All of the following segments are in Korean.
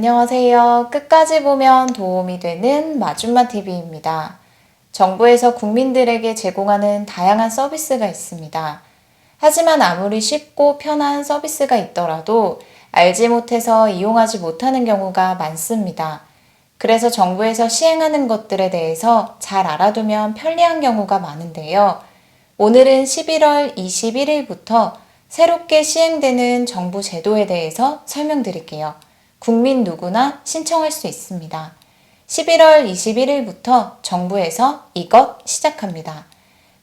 안녕하세요. 끝까지 보면 도움이 되는 마줌마TV입니다. 정부에서 국민들에게 제공하는 다양한 서비스가 있습니다. 하지만 아무리 쉽고 편한 서비스가 있더라도 알지 못해서 이용하지 못하는 경우가 많습니다. 그래서 정부에서 시행하는 것들에 대해서 잘 알아두면 편리한 경우가 많은데요. 오늘은 11월 21일부터 새롭게 시행되는 정부 제도에 대해서 설명드릴게요. 국민 누구나 신청할 수 있습니다. 11월 21일부터 정부에서 이것 시작합니다.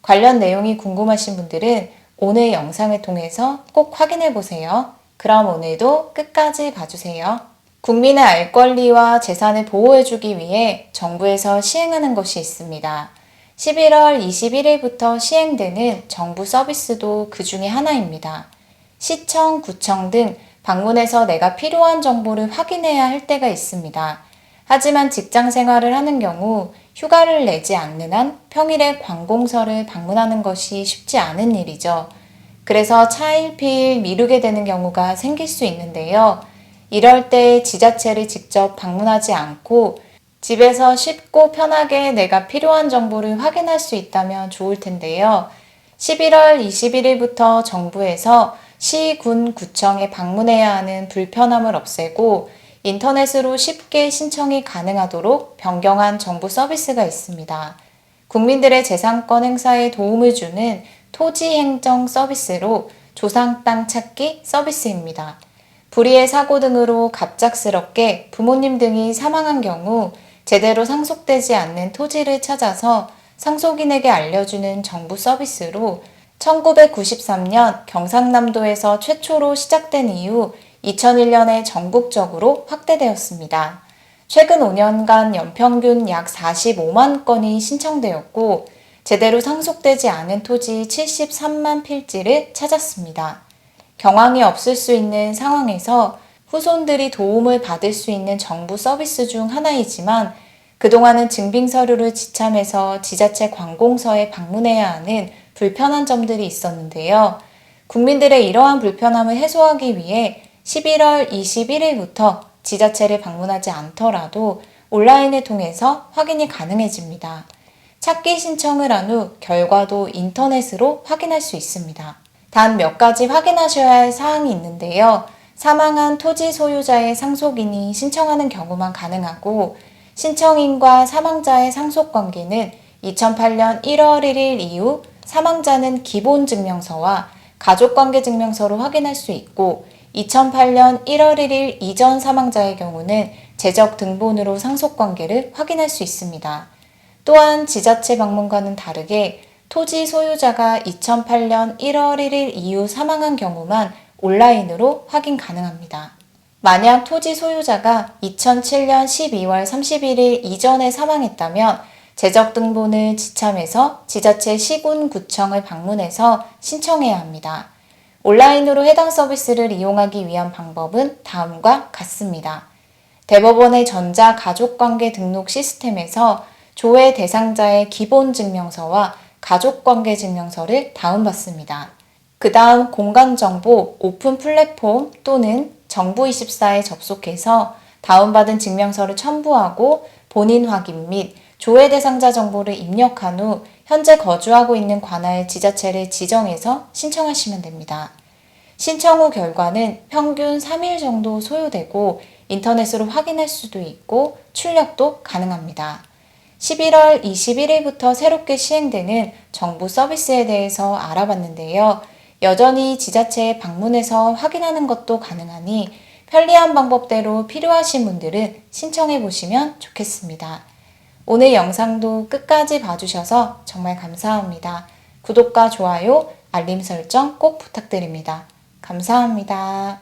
관련 내용이 궁금하신 분들은 오늘 영상을 통해서 꼭 확인해 보세요. 그럼 오늘도 끝까지 봐주세요. 국민의 알 권리와 재산을 보호해주기 위해 정부에서 시행하는 것이 있습니다. 11월 21일부터 시행되는 정부 서비스도 그 중에 하나입니다. 시청, 구청 등 방문해서 내가 필요한 정보를 확인해야 할 때가 있습니다. 하지만 직장 생활을 하는 경우 휴가를 내지 않는 한 평일에 관공서를 방문하는 것이 쉽지 않은 일이죠. 그래서 차일피일 미루게 되는 경우가 생길 수 있는데요. 이럴 때 지자체를 직접 방문하지 않고 집에서 쉽고 편하게 내가 필요한 정보를 확인할 수 있다면 좋을 텐데요. 11월 21일부터 정부에서 시, 군, 구청에 방문해야 하는 불편함을 없애고 인터넷으로 쉽게 신청이 가능하도록 변경한 정부 서비스가 있습니다. 국민들의 재산권 행사에 도움을 주는 토지행정 서비스로 조상 땅 찾기 서비스입니다. 불의의 사고 등으로 갑작스럽게 부모님 등이 사망한 경우 제대로 상속되지 않는 토지를 찾아서 상속인에게 알려주는 정부 서비스로 1993년 경상남도에서 최초로 시작된 이후 2001년에 전국적으로 확대되었습니다. 최근 5년간 연평균 약 45만 건이 신청되었고 제대로 상속되지 않은 토지 73만 필지를 찾았습니다. 경황이 없을 수 있는 상황에서 후손들이 도움을 받을 수 있는 정부 서비스 중 하나이지만 그동안은 증빙서류를 지참해서 지자체 관공서에 방문해야 하는 불편한 점들이 있었는데요. 국민들의 이러한 불편함을 해소하기 위해 11월 21일부터 지자체를 방문하지 않더라도 온라인을 통해서 확인이 가능해집니다. 찾기 신청을 한 후 결과도 인터넷으로 확인할 수 있습니다. 단 몇 가지 확인하셔야 할 사항이 있는데요. 사망한 토지 소유자의 상속인이 신청하는 경우만 가능하고 신청인과 사망자의 상속관계는 2008년 1월 1일 이후 사망자는 기본증명서와 가족관계증명서로 확인할 수 있고 2008년 1월 1일 이전 사망자의 경우는 재적등본으로 상속관계를 확인할 수 있습니다. 또한 지자체 방문과는 다르게 토지 소유자가 2008년 1월 1일 이후 사망한 경우만 온라인으로 확인 가능합니다. 만약 토지 소유자가 2007년 12월 31일 이전에 사망했다면 재적등본을 지참해서 지자체 시군구청을 방문해서 신청해야 합니다. 온라인으로 해당 서비스를 이용하기 위한 방법은 다음과 같습니다. 대법원의 전자가족관계 등록 시스템에서 조회 대상자의 기본증명서와 가족관계증명서를 다운받습니다. 그 다음 공간정보 오픈 플랫폼 또는 정부24에 접속해서 다운받은 증명서를 첨부하고 본인 확인 및 조회 대상자 정보를 입력한 후 현재 거주하고 있는 관할 지자체를 지정해서 신청하시면 됩니다. 신청 후 결과는 평균 3일 정도 소요되고 인터넷으로 확인할 수도 있고 출력도 가능합니다. 11월 21일부터 새롭게 시행되는 정부 서비스에 대해서 알아봤는데요. 여전히 지자체에 방문해서 확인하는 것도 가능하니 편리한 방법대로 필요하신 분들은 신청해 보시면 좋겠습니다. 오늘 영상도 끝까지 봐주셔서 정말 감사합니다. 구독과 좋아요, 알림 설정 꼭 부탁드립니다. 감사합니다.